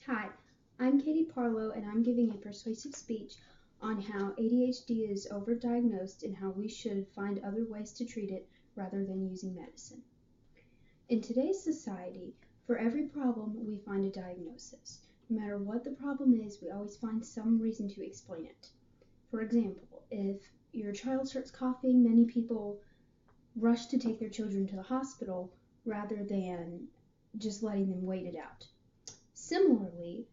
Hi, I'm Katie Parlow, and I'm giving a persuasive speech on how ADHD is overdiagnosed and how we should find other ways to treat it rather than using medicine. In today's society, for every problem, we find a diagnosis. No matter what the problem is, we always find some reason to explain it. For example, if your child starts coughing, many people rush to take their children to the hospital rather than just letting them wait it out. Similarly,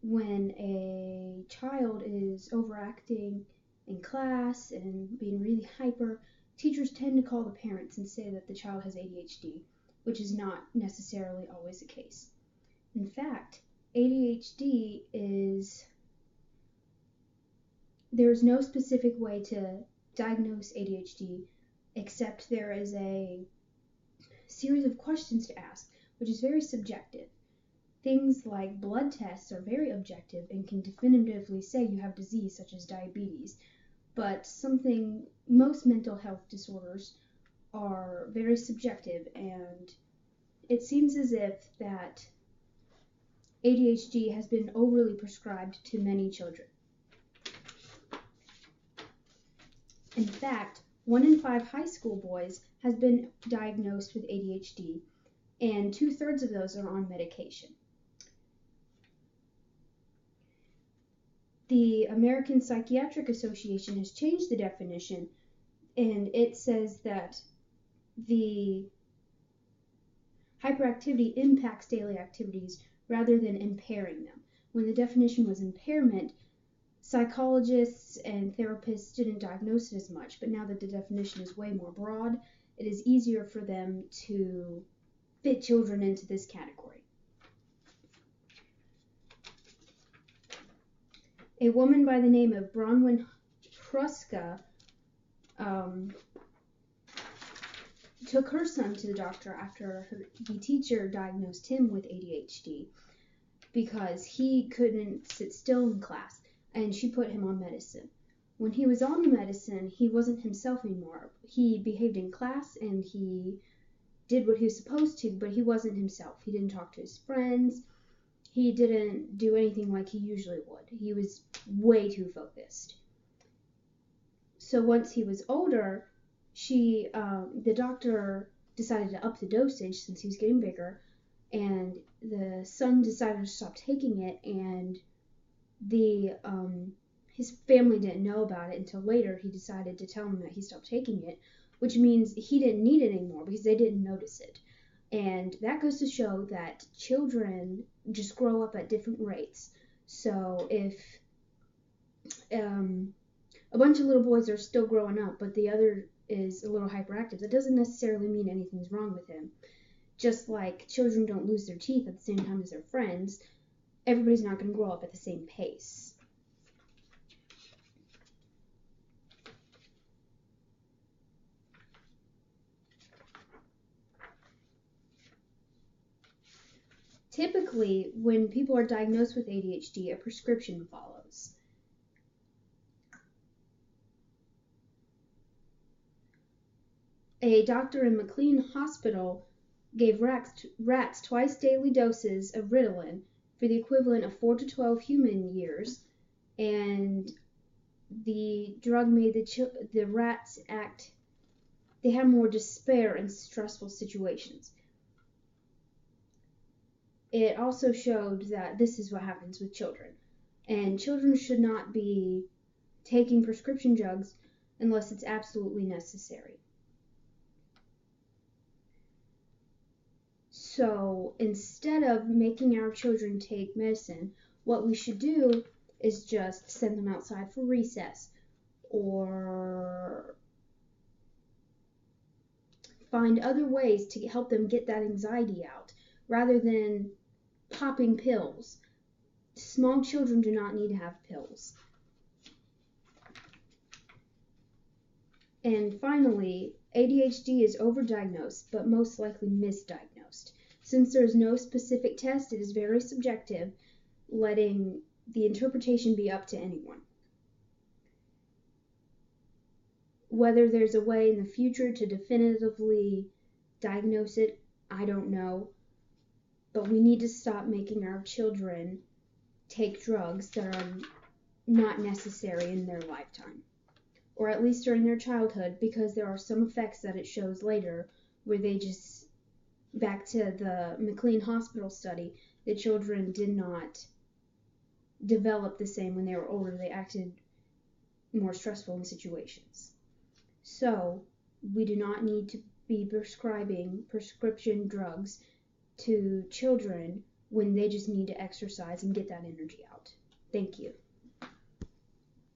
when a child is overacting in class and being really hyper, teachers tend to call the parents and say that the child has ADHD, which is not necessarily always the case. In fact, there's no specific way to diagnose ADHD except there is a series of questions to ask, which is very subjective. Things like blood tests are very objective and can definitively say you have disease such as diabetes, but most mental health disorders are very subjective, and it seems as if that ADHD has been overly prescribed to many children. In fact, 1 in 5 high school boys has been diagnosed with ADHD, and 2/3 of those are on medication. The American Psychiatric Association has changed the definition, and it says that the hyperactivity impacts daily activities rather than impairing them. When the definition was impairment, psychologists and therapists didn't diagnose it as much, but now that the definition is way more broad, it is easier for them to fit children into this category. A woman by the name of Bronwyn Pruska took her son to the doctor after the teacher diagnosed him with ADHD because he couldn't sit still in class, and she put him on medicine. When he was on the medicine, he wasn't himself anymore. He behaved in class and he did what he was supposed to, but he wasn't himself. He didn't talk to his friends. He didn't do anything like he usually would. He was way too focused. So once he was older, the doctor decided to up the dosage since he was getting bigger, and the son decided to stop taking it, and his family didn't know about it until later. He decided to tell them that he stopped taking it, which means he didn't need it anymore because they didn't notice it. And that goes to show that children just grow up at different rates. So if a bunch of little boys are still growing up, but the other is a little hyperactive, that doesn't necessarily mean anything's wrong with him. Just like children don't lose their teeth at the same time as their friends, everybody's not going to grow up at the same pace. Typically, when people are diagnosed with ADHD, a prescription follows. A doctor in McLean Hospital gave rats twice daily doses of Ritalin for the equivalent of 4 to 12 human years, and the drug made the rats act, they had more despair in stressful situations. It also showed that this is what happens with children, and children should not be taking prescription drugs unless it's absolutely necessary. So instead of making our children take medicine, what we should do is just send them outside for recess or find other ways to help them get that anxiety out rather than popping pills. Small children do not need to have pills. And finally, ADHD is overdiagnosed, but most likely misdiagnosed. Since there is no specific test, it is very subjective, letting the interpretation be up to anyone. Whether there's a way in the future to definitively diagnose it, I don't know. but we need to stop making our children take drugs that are not necessary in their lifetime, or at least during their childhood, because there are some effects that it shows later where they just, back to the McLean Hospital study, the children did not develop the same when they were older. They acted more stressful in situations. So we do not need to be prescribing prescription drugs to children when they just need to exercise and get that energy out. Thank you.